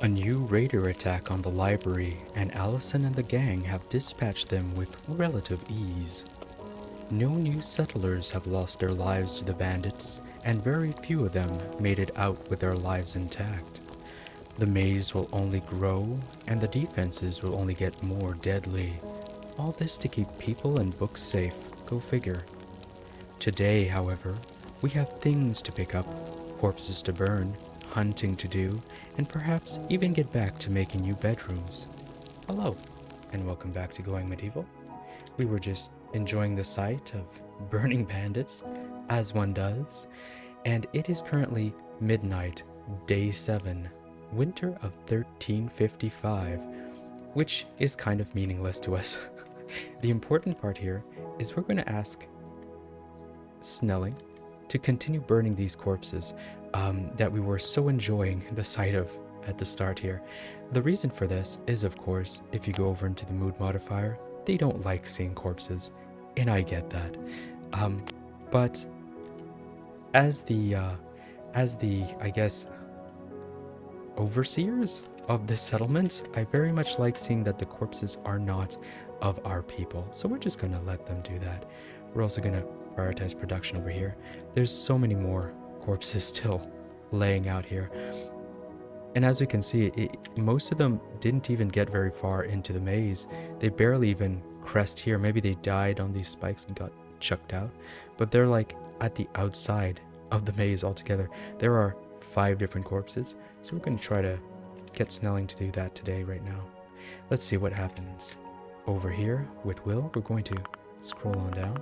A new raider attack on the library, and Alison and the gang have dispatched them with relative ease. No new settlers have lost their lives to the bandits, and very few of them made it out with their lives intact. The maze will only grow, and the defenses will only get more deadly. All this to keep people and books safe, go figure. Today, however, we have things to pick up, corpses to burn, hunting to do, and perhaps even get back to making new bedrooms. Hello, and welcome back to Going Medieval. We were just enjoying the sight of burning bandits, as one does, and it is currently midnight, day 7, winter of 1355, which is kind of meaningless to us. The important part here is we're going to ask Snelling to continue burning these corpses that we were so enjoying the sight of at the start here. The reason for this is, of course, if you go over into the mood modifier, they don't like seeing corpses, and I get that. But as the I guess overseers of this settlement, I very much like seeing that the corpses are not of our people. So we're just gonna let them do that. We're also gonna prioritize production over here. There's so many more corpses still laying out here. And as we can see, most of them didn't even get very far into the maze. They barely even crest here. Maybe they died on these spikes and got chucked out. But they're like at the outside of the maze altogether. There are 5 different corpses. So we're going to try to get Snelling to do that today right now. Let's see what happens. Over here with Will, we're going to scroll on down.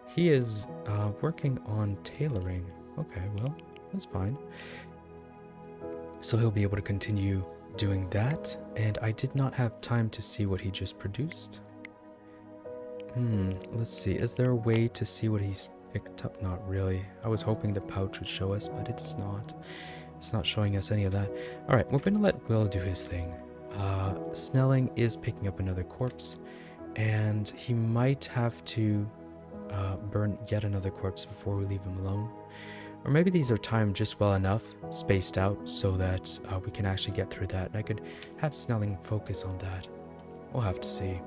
He is working on tailoring. Okay, well, that's fine. So he'll be able to continue doing that. And I did not have time to see what he just produced. Let's see. Is there a way to see what he's picked up? Not really. I was hoping the pouch would show us, but it's not. It's not showing us any of that. All right, we're going to let Will do his thing. Snelling is picking up another corpse, and he might have to burn yet another corpse before we leave him alone. Or maybe these are timed just well enough, spaced out, so that we can actually get through that. And I could have Snelling focus on that. We'll have to see.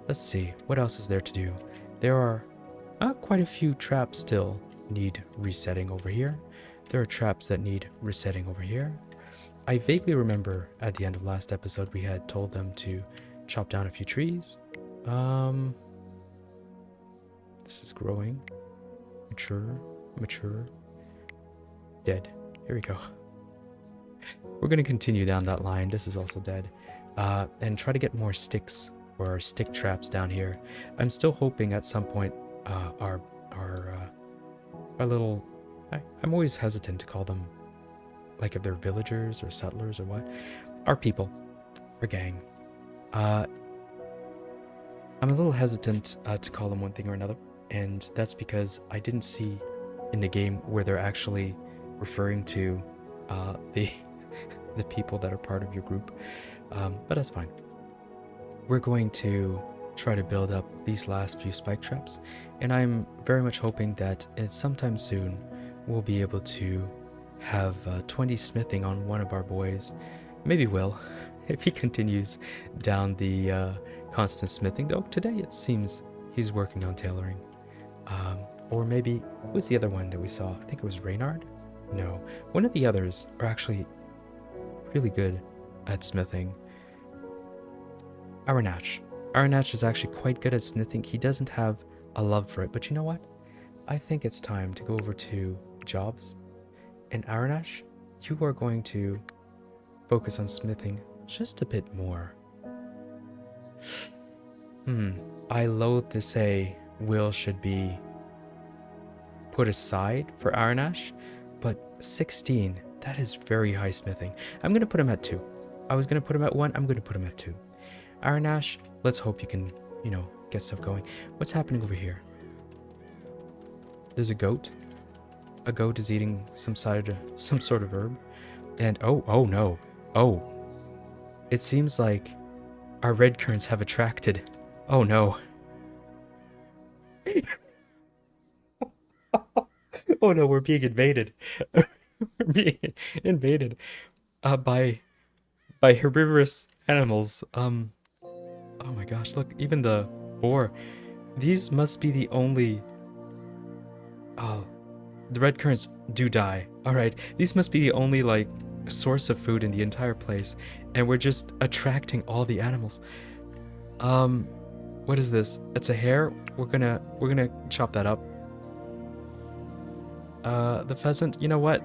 Let's see, what else is there to do? There are quite a few traps still need resetting over here. There are traps that need resetting over here. I vaguely remember at the end of last episode we had told them to chop down a few trees. This is growing. Mature. Dead. Here we go. We're going to continue down that line. This is also dead. And try to get more sticks or our stick traps down here. I'm still hoping at some point our little... I'm always hesitant to call them, like if they're villagers or settlers or what. Our people. Our gang. I'm a little hesitant to call them one thing or another. And that's because I didn't see in the game where they're actually referring to the people that are part of your group. But that's fine. We're going to try to build up these last few spike traps, and I'm very much hoping that sometime soon we'll be able to have 20 smithing on one of our boys. Maybe Will, if he continues down the constant smithing, though today it seems he's working on tailoring. Or maybe, who's the other one that we saw? I think it was Reynard? No, one of the others are actually really good at smithing. Aranash. Aranash is actually quite good at smithing. He doesn't have a love for it, but you know what? I think it's time to go over to jobs. And Aranash, you are going to focus on smithing just a bit more. I loathe to say Will should be put aside for Aranash, but 16, that is very high smithing. I'm going to put him at 2. I was going to put him at 1, I'm going to put him at 2. Aranash, let's hope you can, get stuff going. What's happening over here? There's a goat. A goat is eating some sort of herb. And oh no. Oh. It seems like our red currants have attracted. Oh no. Oh no, we're being invaded. We're being invaded. by herbivorous animals. Oh my gosh, look, even the boar. These must be the only... Oh, the red currants do die. Alright, these must be the only, like, source of food in the entire place. And we're just attracting all the animals. What is this? It's a hare? We're gonna chop that up. The pheasant, you know what?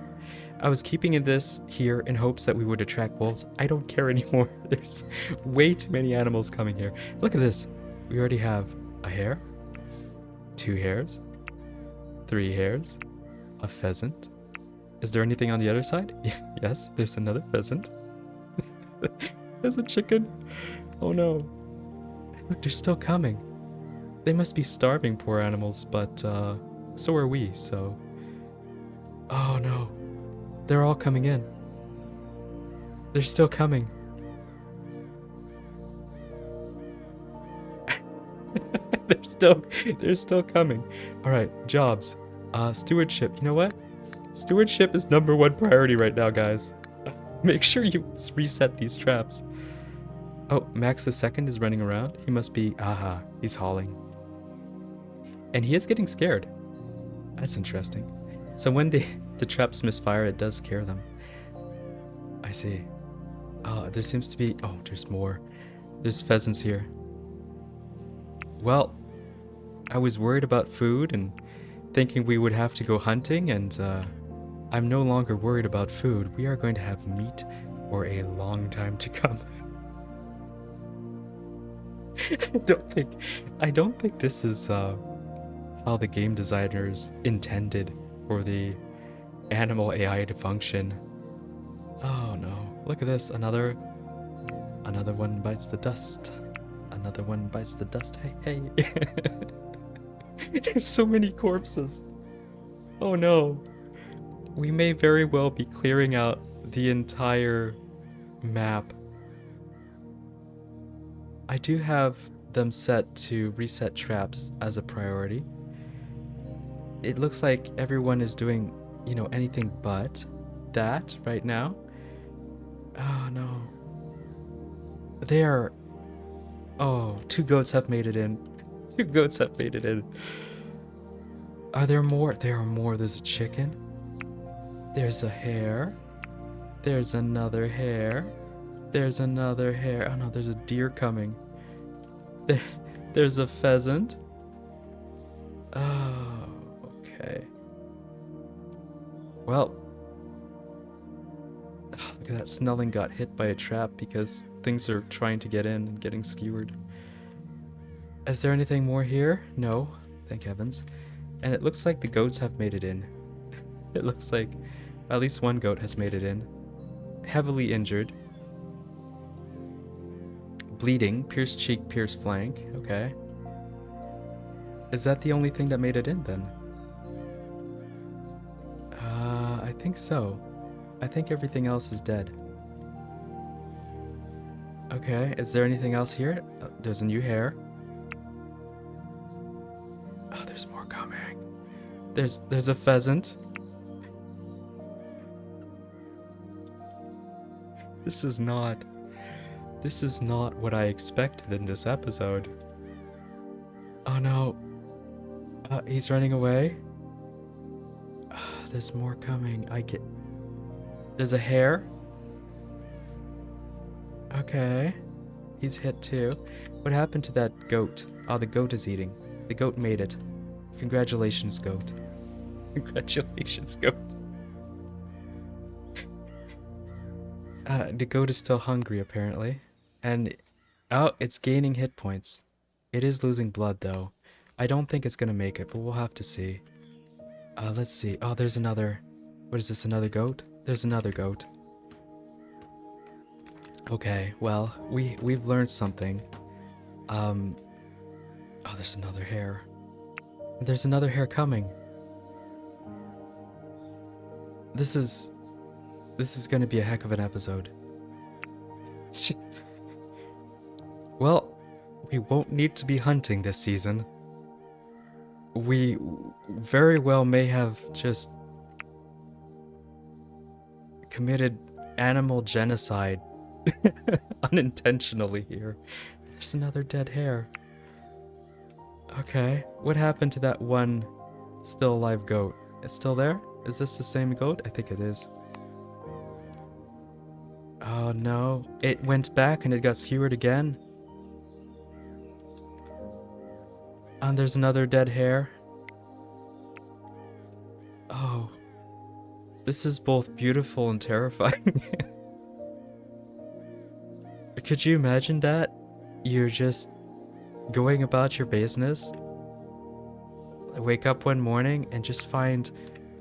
I was keeping this here in hopes that we would attract wolves. I don't care anymore. There's way too many animals coming here. Look at this. We already have a hare, 2 hares, 3 hares, a pheasant. Is there anything on the other side? Yes, there's another pheasant. There's a chicken. Oh no. Look, they're still coming. They must be starving, poor animals, but so are we, so... Oh no. They're all coming in. They're still coming. they're still coming. Alright, jobs. Stewardship. You know what? Stewardship is #1 priority right now, guys. Make sure you reset these traps. Oh, Max the second is running around. He must be... Aha, he's hauling. And he is getting scared. That's interesting. So when the traps misfire, it does scare them. I see. There seems to be... Oh, there's more. There's pheasants here. Well, I was worried about food and thinking we would have to go hunting, and I'm no longer worried about food. We are going to have meat for a long time to come. I don't think this is how the game designers intended for the animal AI to function. Oh no. Look at this. Another one bites the dust. Another one bites the dust. Hey. There's so many corpses. Oh no. We may very well be clearing out the entire map. I do have them set to reset traps as a priority. It looks like everyone is doing, you know, anything but that right now. Oh no. They are... Oh, 2 goats have made it in. 2 goats have made it in. Are there more? There are more. There's a chicken. There's a hare. There's another hare. There's another hare. Oh no, there's a deer coming. There's a pheasant. Oh, okay. Well, look at that. Snelling got hit by a trap because things are trying to get in and getting skewered. Is there anything more here? No, thank heavens. And it looks like the goats have made it in. It looks like at least 1 goat has made it in. Heavily injured. Bleeding, pierced cheek, pierced flank. Okay. Is that the only thing that made it in then? I think so. I think everything else is dead. Okay, is there anything else here? There's a new hare. Oh, there's more coming. There's a pheasant. This is not what I expected in this episode. Oh no. He's running away. There's more coming. There's a hare. Okay. He's hit too. What happened to that goat? Oh, the goat is eating. The goat made it. Congratulations, goat. Congratulations, goat. The goat is still hungry, apparently. And... Oh, it's gaining hit points. It is losing blood, though. I don't think it's gonna make it, but we'll have to see. Let's see. Oh, there's another... What is this, another goat? There's another goat. Okay, well, we've learned something. Oh, there's another hare. There's another hare coming. This is gonna be a heck of an episode. Well, we won't need to be hunting this season. We very well may have just committed animal genocide unintentionally here. There's another dead hare. Okay, what happened to that one still alive goat? It's still there? Is this the same goat? I think it is. Oh no, it went back and it got skewered again. And there's another dead hare. Oh, this is both beautiful and terrifying. Could you imagine that? You're just going about your business, wake up one morning and just find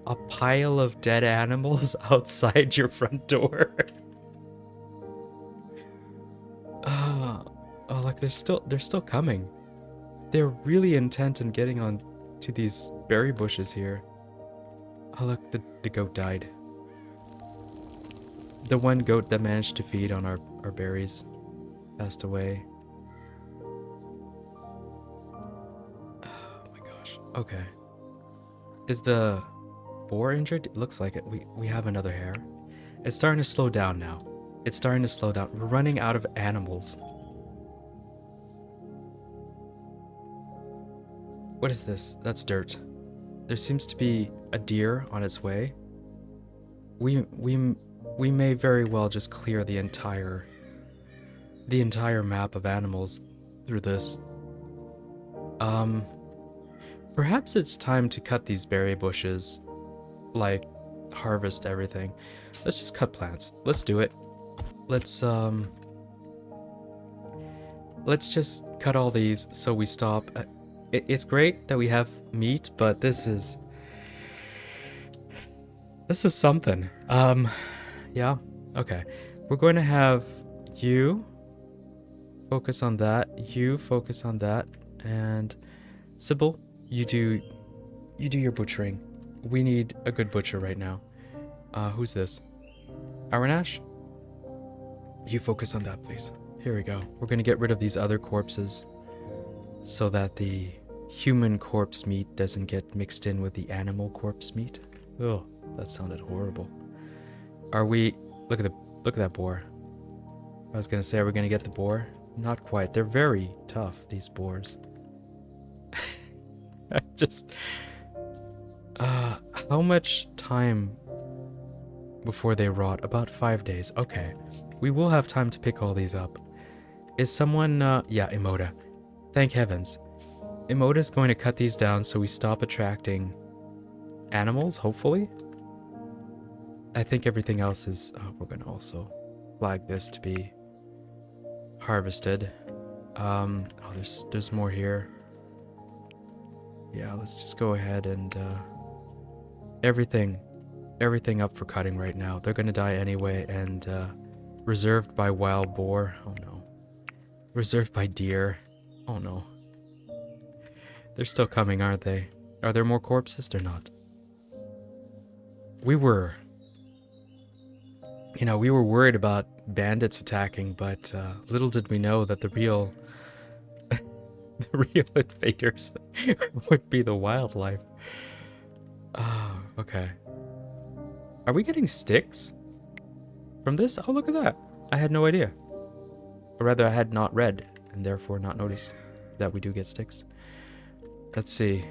a pile of dead animals outside your front door. Oh, like they're still coming. They're really intent on getting on to these berry bushes here. Oh look, the goat died. The one goat that managed to feed on our berries passed away. Oh my gosh. Okay. Is the boar injured? It looks like it. We have another hare. It's starting to slow down now. It's starting to slow down. We're running out of animals. What is this? That's dirt. There seems to be a deer on its way. We may very well just clear the entire map of animals through this. Perhaps it's time to cut these berry bushes, like harvest everything. Let's just cut plants. Let's do it. Let's just cut all these so we stop. It's great that we have meat, but this is something. Yeah. Okay. We're going to have you focus on that. You focus on that, and Sybil, you do your butchering. We need a good butcher right now. Who's this? Aranash? You focus on that, please. Here we go. We're gonna get rid of these other corpses so that the human corpse meat doesn't get mixed in with the animal corpse meat. Oh, that sounded horrible. Are we... Look at that boar. I was gonna say, are we gonna get the boar? Not quite. They're very tough, these boars. Just... how much time before they rot? About 5 days. Okay. We will have time to pick all these up. Is someone... yeah, Emoda. Thank heavens. Emoda's going to cut these down so we stop attracting animals, hopefully. I think everything else is... we're going to also flag this to be harvested. Oh, there's more here. Yeah, let's just go ahead and... everything up for cutting right now. They're going to die anyway, and reserved by wild boar. Oh no. Reserved by deer. Oh no. They're still coming, aren't they? Are there more corpses? They're not. We were worried about bandits attacking, but little did we know that the real invaders would be the wildlife. Oh, okay. Are we getting sticks from this? Oh, look at that. I had no idea. Or rather, I had not read, and therefore not noticed that we do get sticks. Let's see.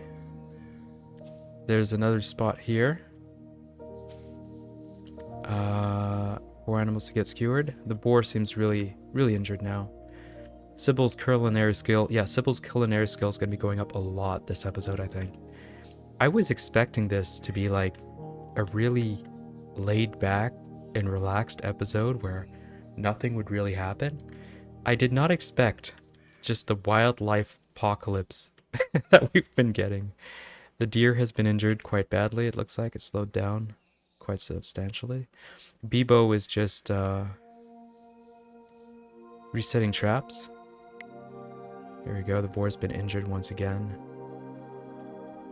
There's another spot here. 4 animals to get skewered. The boar seems really, really injured now. Sybil's culinary skill. Yeah, Sybil's culinary skill is going to be going up a lot this episode, I think. I was expecting this to be like a really laid back and relaxed episode where nothing would really happen. I did not expect just the wildlife apocalypse that we've been getting. The deer has been injured quite badly. It looks like it slowed down quite substantially. Bebo is just resetting traps. Here we go. The boar's been injured once again.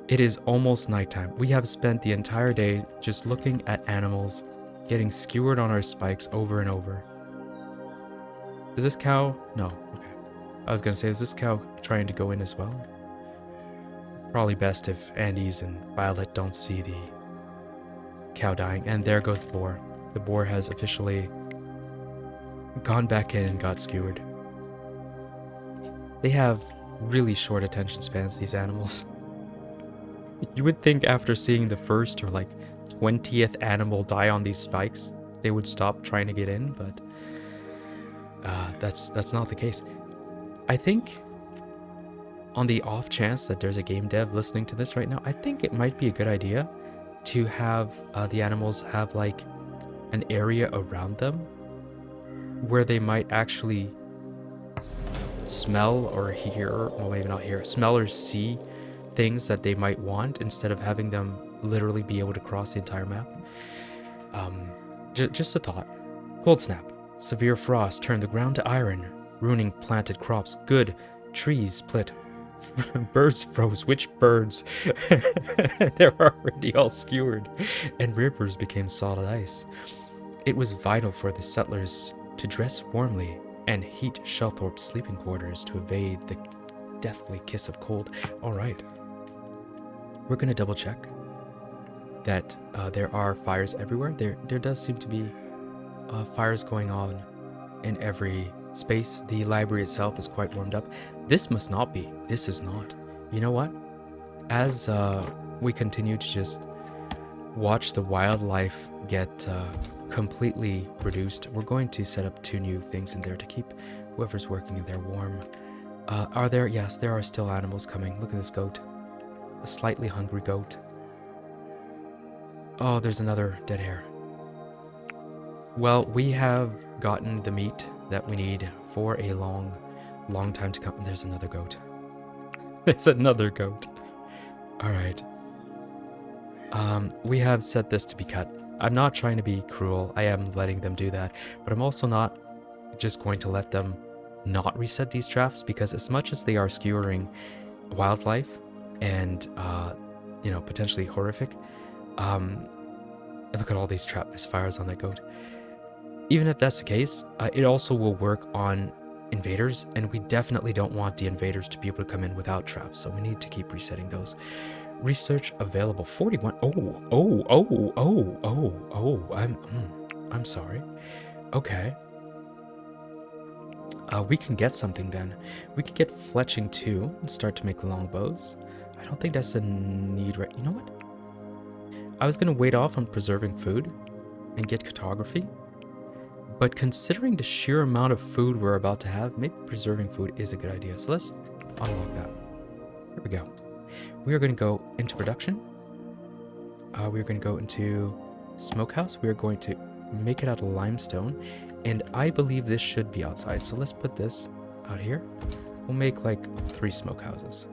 It is almost nighttime. We have spent the entire day just looking at animals getting skewered on our spikes over and over. Is this cow? No. Okay. I was gonna say, is this cow trying to go in as well? Probably best if Andes and Violet don't see the cow dying. And there goes the boar. The boar has officially gone back in and got skewered. They have really short attention spans, these animals. You would think after seeing the first or like 20th animal die on these spikes, they would stop trying to get in, but that's not the case. I think on the off chance that there's a game dev listening to this right now, I think it might be a good idea to have the animals have like an area around them where they might actually smell or hear, well maybe not hear, smell or see things that they might want instead of having them literally be able to cross the entire map. Just a thought. Cold snap. Severe frost turned the ground to iron, ruining planted crops. Good. Trees split. Birds froze. Which birds? They're already all skewered. And rivers became solid ice. It was vital for the settlers to dress warmly and heat Shelthorpe's sleeping quarters to evade the deathly kiss of cold. Alright. We're going to double check that there are fires everywhere. There does seem to be fires going on in every space. The library itself is quite warmed up. This must not be. This is not. You know what? As we continue to just watch the wildlife get completely reduced, we're going to set up 2 new things in there to keep whoever's working in there warm. Are there? Yes, there are still animals coming. Look at this goat. A slightly hungry goat. Oh, there's another dead hare. Well, we have gotten the meat that we need for a long time to come. There's another goat. There's another goat. Alright. We have set this to be cut. I'm not trying to be cruel. I am letting them do that. But I'm also not just going to let them not reset these traps, because as much as they are skewering wildlife and, you know, potentially horrific, look at all these trap misfires on that goat. Even if that's the case, it also will work on invaders, and we definitely don't want the invaders to be able to come in without traps, so we need to keep resetting those. Research available 41. I'm sorry. Okay. We can get something then. We can get fletching too and start to make longbows. I don't think that's a need right. You know what? I was gonna wait off on preserving food and get cartography, but considering the sheer amount of food we're about to have, maybe preserving food is a good idea. So let's unlock that. Here we go. We are going to go into production. We are going to go into smokehouse. We are going to make it out of limestone, and I believe this should be outside. So let's put this out here. We'll make like 3 smokehouses.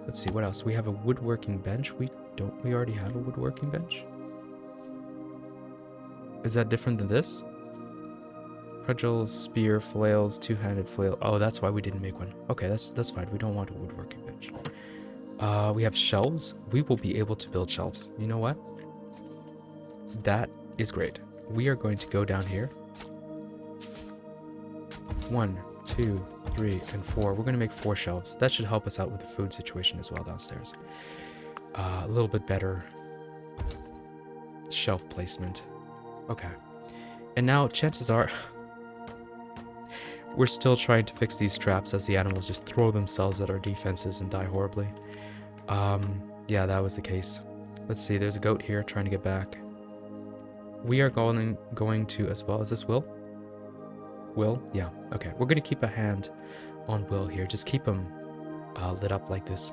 Let's see what else. We have a woodworking bench. We already have a woodworking bench? Is that different than this? Cudgels, spear, flails, 2-handed flail. Oh, that's why we didn't make one. Okay, that's fine. We don't want a woodworking bench. We have shelves. We will be able to build shelves. You know what? That is great. We are going to go down here. 1, 2, 3, and 4. We're going to make 4 shelves. That should help us out with the food situation as well downstairs. A little bit better shelf placement. Okay. And now chances are we're still trying to fix these traps as the animals just throw themselves at our defenses and die horribly. Yeah, that was the case. Let's see, there's a goat here trying to get back. We are going to as well. Is this Will? Will? Yeah. Okay. We're going to keep a hand on Will here. Just keep him lit up like this.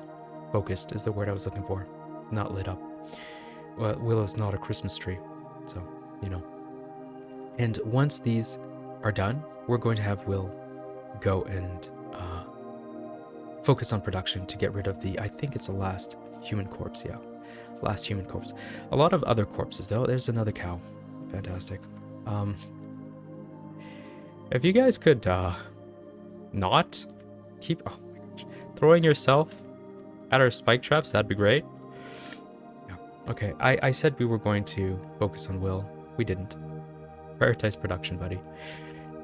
Focused is the word I was looking for. Not lit up. Well, Will is not a Christmas tree. So, you know. And once these are done, we're going to have Will go and focus on production to get rid of the, I think it's the last human corpse, yeah. Last human corpse. A lot of other corpses, though. There's another cow. Fantastic. If you guys could not keep throwing yourself at our spike traps, that'd be great. Yeah. Okay, I said we were going to focus on Will. We didn't. Prioritize production, buddy.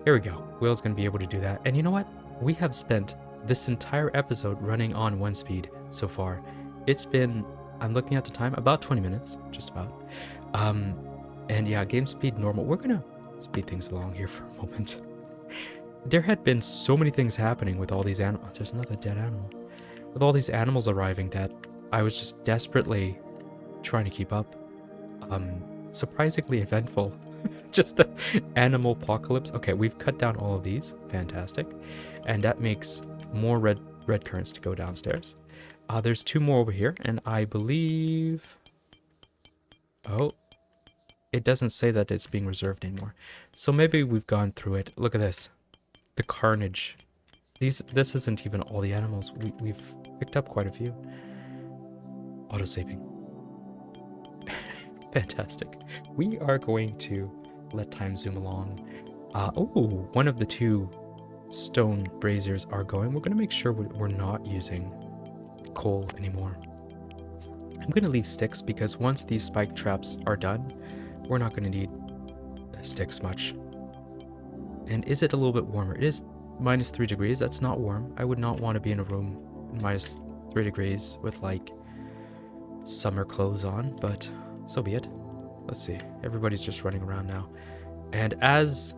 Here we go. Will's going to be able to do that. And you know what? We have spent this entire episode running on 1 speed so far. It's been, I'm looking at the time, about 20 minutes, just about. And yeah, game speed normal. We're gonna speed things along here for a moment. There had been so many things happening with all these animals. There's another dead animal. With all these animals arriving that I was just desperately trying to keep up. Surprisingly eventful. Just the animal apocalypse. Okay, we've cut down all of these. Fantastic. And that makes more red currants to go downstairs. There's 2 more over here, and I believe... Oh, it doesn't say that it's being reserved anymore. So maybe we've gone through it. Look at this. The carnage. This isn't even all the animals. We've picked up quite a few. Autosaving. Fantastic. We are going to let time zoom along. Oh, one of the 2 stone braziers are going. We're going to make sure we're not using coal anymore. I'm going to leave sticks because once these spike traps are done, we're not going to need sticks much. And is it a little bit warmer? It is -3 degrees. That's not warm. I would not want to be in a room -3 degrees with like summer clothes on, but so be it. Let's see. Everybody's just running around now. And as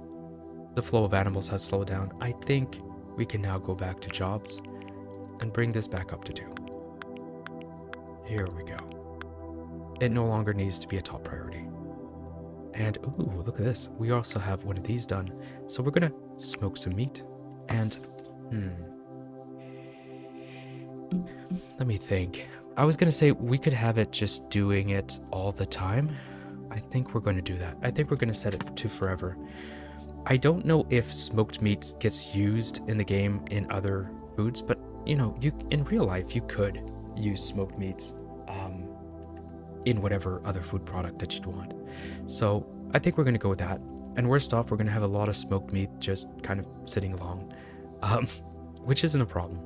the flow of animals has slowed down, I think we can now go back to jobs and bring this back up to 2. Here we go. It no longer needs to be a top priority. And ooh, look at this. We also have one of these done. So we're gonna smoke some meat. And let me think. I was gonna say we could have it just doing it all the time. I think we're gonna do that. I think we're gonna set it to forever. I don't know if smoked meat gets used in the game in other foods, but you know, in real life you could use smoked meats in whatever other food product that you'd want. So I think we're gonna go with that. And worst off, we're gonna have a lot of smoked meat just kind of sitting along, which isn't a problem.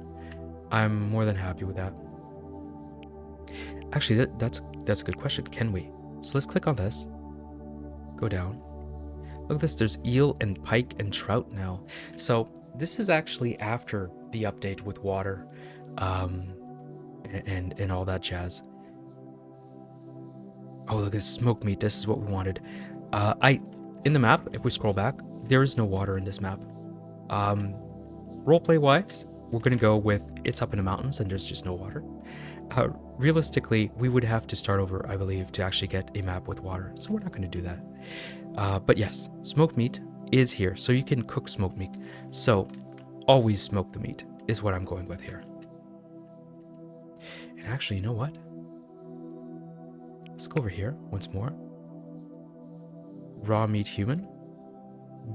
I'm more than happy with that. Actually, that's a good question. Can we? So let's click on this. Go down. Look at this. There's eel and pike and trout now. So this is actually after the update with water, and all that jazz. Oh, look at this smoked meat. This is what we wanted. In the map, if we scroll back, there is no water in this map. Roleplay wise, we're gonna go with it's up in the mountains and there's just no water. Realistically, we would have to start over, I believe, to actually get a map with water. So we're not gonna do that. But yes, smoked meat is here. So you can cook smoked meat. So always smoke the meat is what I'm going with here. And actually, you know what? Let's go over here once more. Raw meat human.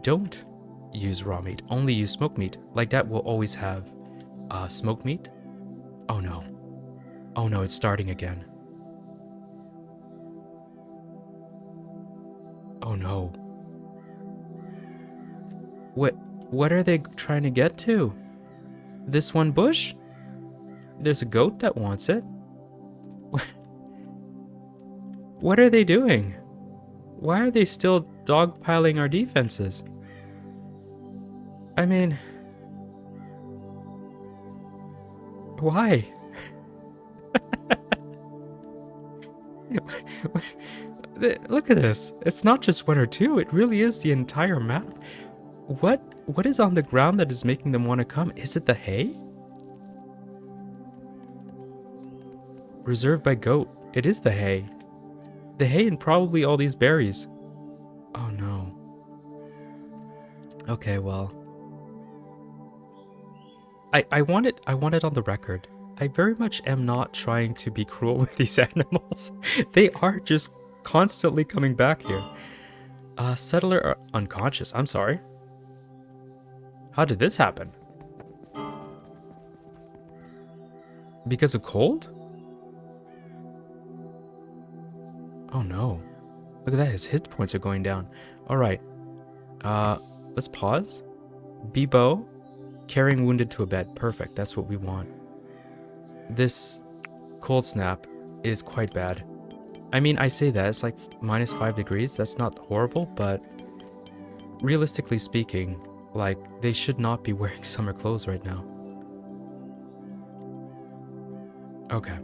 Don't use raw meat. Only use smoked meat. Like that will always have smoked meat. Oh no. Oh no, it's starting again. Oh no. What are they trying to get to? This one bush? There's a goat that wants it. What are they doing? Why are they still dogpiling our defenses? I mean, why? Look at this. It's not just 1 or 2. It really is the entire map. What is on the ground that is making them want to come? Is it the hay? Reserved by goat. It is the hay. The hay and probably all these berries. Oh no. Okay, well. I want it on the record. I very much am not trying to be cruel with these animals. They are just constantly coming back here. Settler unconscious. I'm sorry. How did this happen? Because of cold? Oh no. Look at that, his hit points are going down. Alright. Let's pause. Bebo, carrying wounded to a bed. Perfect, that's what we want. This cold snap is quite bad. I mean, I say that, it's like -5 degrees. That's not horrible, but realistically speaking, like, they should not be wearing summer clothes right now. Okay.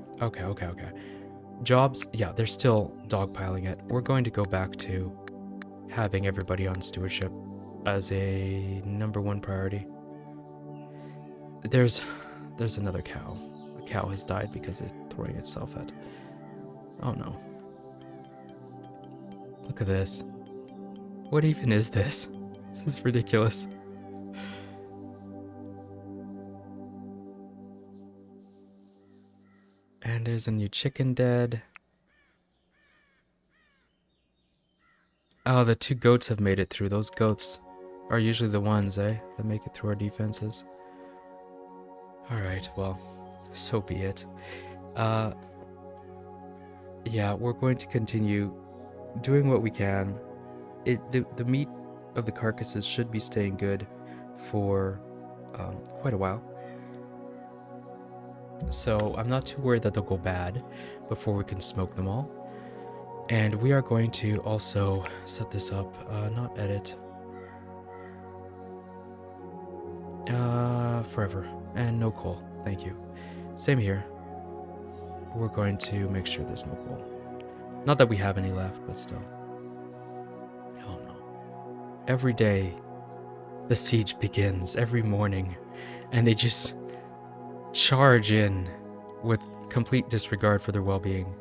Jobs, yeah, they're still dogpiling it. We're going to go back to having everybody on stewardship as a #1 priority. There's another cow. A cow has died because it's throwing itself at... Oh no. Look at this. What even is this? This is ridiculous. And there's a new chicken dead. Oh, the 2 goats have made it through. Those goats are usually the ones, that make it through our defenses. Alright, well, so be it. Yeah, we're going to continue doing what we can. The meat of the carcasses should be staying good for quite a while. So I'm not too worried that they'll go bad before we can smoke them all. And we are going to also set this up, not edit. Forever. And no coal. Thank you. Same here. We're going to make sure there's no coal. Not that we have any left, but still. Oh no. Every day, the siege begins, every morning, and they just charge in with complete disregard for their well-being.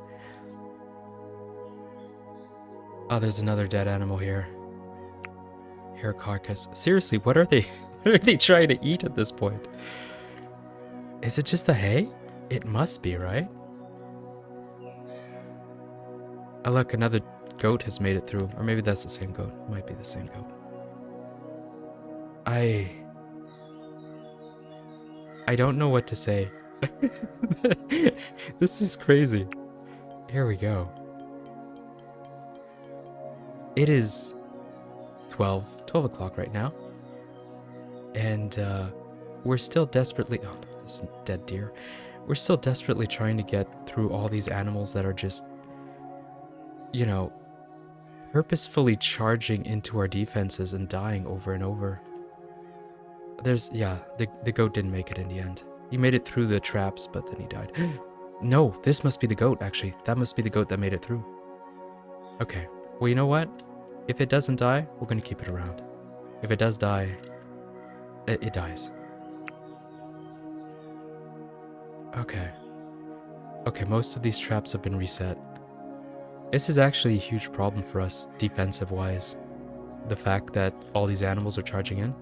Oh, there's another dead animal here. Hare carcass. Seriously, what are they? What are they trying to eat at this point? Is it just the hay? It must be, right? Oh look, another goat has made it through. Or maybe that's the same goat. It might be the same goat. I don't know what to say. This is crazy. Here we go. It is 12 o'clock right now. And we're still desperately... Oh, no, this is dead deer. We're still desperately trying to get through all these animals that are just, you know, purposefully charging into our defenses and dying over and over. The goat didn't make it in the end. He made it through the traps, but then he died. No, this must be the goat, actually. That must be the goat that made it through. Okay, well, you know what? If it doesn't die, we're going to keep it around. If it does die, it dies. Okay. Okay, most of these traps have been reset. This is actually a huge problem for us, defensive-wise. The fact that all these animals are charging in.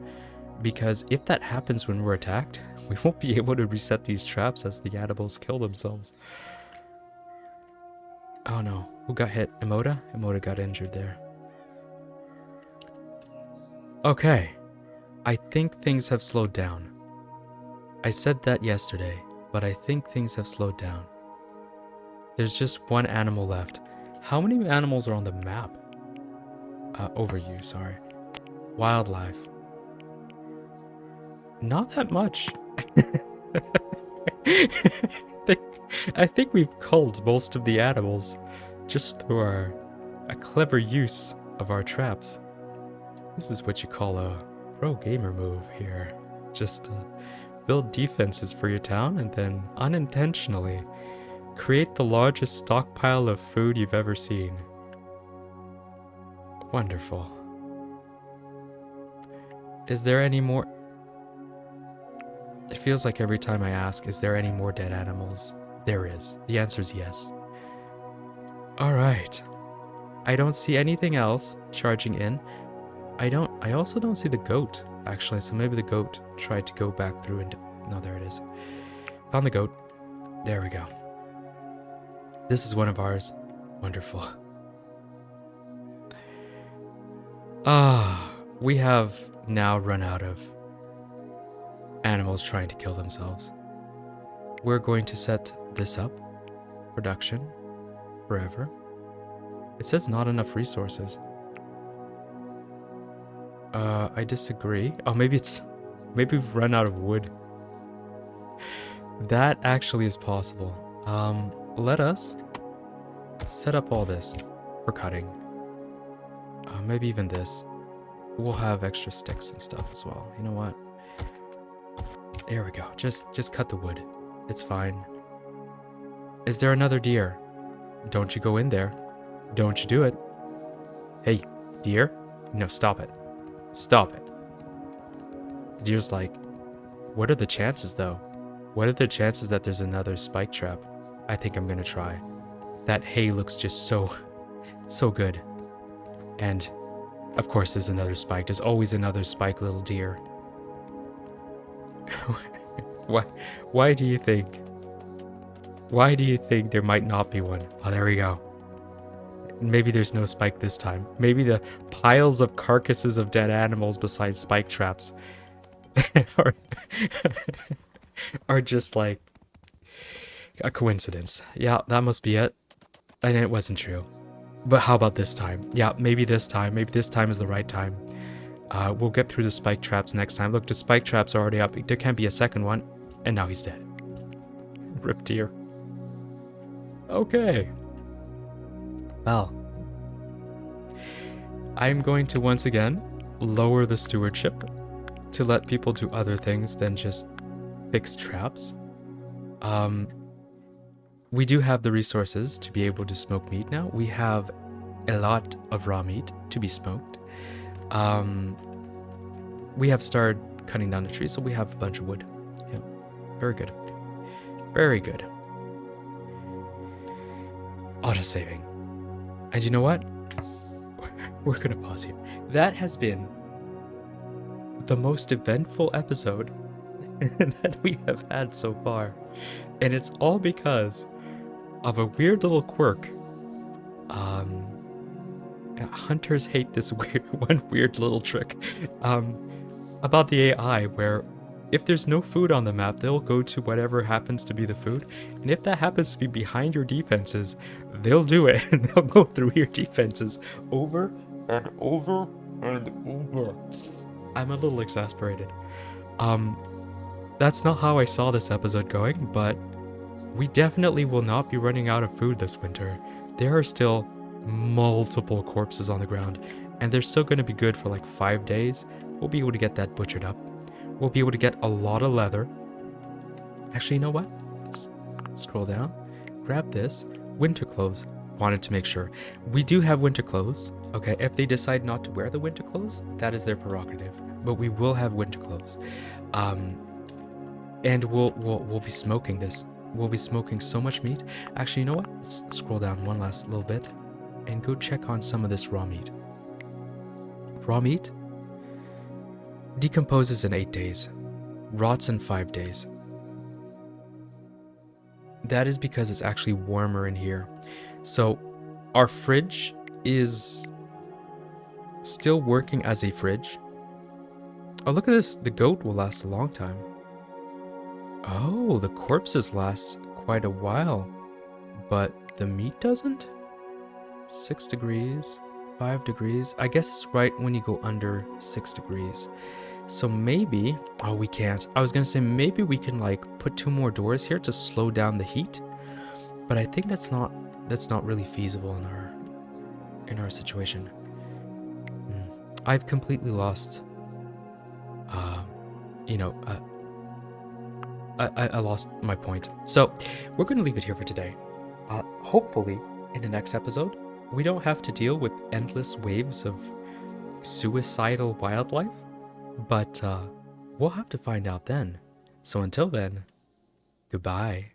Because if that happens when we're attacked, we won't be able to reset these traps as the animals kill themselves. Oh no, who got hit? Emoda? Emoda got injured there. Okay, I think things have slowed down. I said that yesterday, but I think things have slowed down. There's just one animal left. How many animals are on the map? Overview, sorry. Wildlife. Not that much. I think we've culled most of the animals just through a clever use of our traps. This is what you call a pro gamer move here. Just build defenses for your town and then unintentionally create the largest stockpile of food you've ever seen. Wonderful. Is there any more? It feels like every time I ask, is there any more dead animals? There is. The answer is yes. Alright. I don't see anything else charging in. I also don't see the goat, actually, so maybe the goat tried to go back through and... No, there it is. Found the goat. There we go. This is one of ours. Wonderful. We have now run out of animals trying to kill themselves. We're going to set this up. Production. Forever. It says not enough resources. I disagree. Oh, maybe we've run out of wood. That actually is possible. Let us set up all this for cutting. Maybe even this. We'll have extra sticks and stuff as well. You know what? There we go. Just cut the wood. It's fine. Is there another deer? Don't you go in there. Don't you do it. Hey, deer. No, stop it. Stop it. The deer's like, what are the chances though? What are the chances that there's another spike trap? I think I'm gonna try. That hay looks just so good. And of course there's another spike. There's always another spike, little deer. Why do you think? Why do you think there might not be one? Oh, there we go. Maybe there's no spike this time. Maybe the piles of carcasses of dead animals beside spike traps are just like a coincidence. Yeah, that must be it. And it wasn't true. But how about this time? Yeah, maybe this time. Maybe this time is the right time. We'll get through the spike traps next time. Look, the spike traps are already up. There can't be a second one. And now he's dead. Rip deer. Okay. Well, I'm going to once again lower the stewardship to let people do other things than just fix traps. We do have the resources to be able to smoke meat now. We have a lot of raw meat to be smoked. We have started cutting down the trees, so we have a bunch of wood. Yeah, very good. Very good. Auto-saving. And you know what? We're gonna pause here. That has been the most eventful episode that we have had so far. And it's all because of a weird little quirk. Hunters hate this weird little trick about the AI, where if there's no food on the map, they'll go to whatever happens to be the food. And if that happens to be behind your defenses, they'll do it. And they'll go through your defenses over and over and over. I'm a little exasperated. That's not how I saw this episode going, but we definitely will not be running out of food this winter. There are still multiple corpses on the ground, and they're still going to be good for like 5 days. We'll be able to get that butchered up. We'll be able to get a lot of leather. Actually, you know what? Let's scroll down. Grab this. Winter clothes. Wanted to make sure. We do have winter clothes. Okay, if they decide not to wear the winter clothes, that is their prerogative. But we will have winter clothes. And we'll be smoking this. We'll be smoking so much meat. Actually, you know what? Let's scroll down one last little bit and go check on some of this raw meat. Raw meat decomposes in 8 days, rots in 5 days. That is because it's actually warmer in here. So our fridge is still working as a fridge. Oh, look at this. The goat will last a long time. Oh, the corpses last quite a while, but the meat doesn't? 6 degrees, 5 degrees. I guess it's right when you go under 6 degrees. So maybe, oh, we can't. I was gonna say maybe we can like put 2 more doors here to slow down the heat, but I think that's not really feasible in our situation. I've completely lost, I lost my point. So we're gonna leave it here for today. Hopefully in the next episode, we don't have to deal with endless waves of suicidal wildlife. But we'll have to find out then. So until then, goodbye.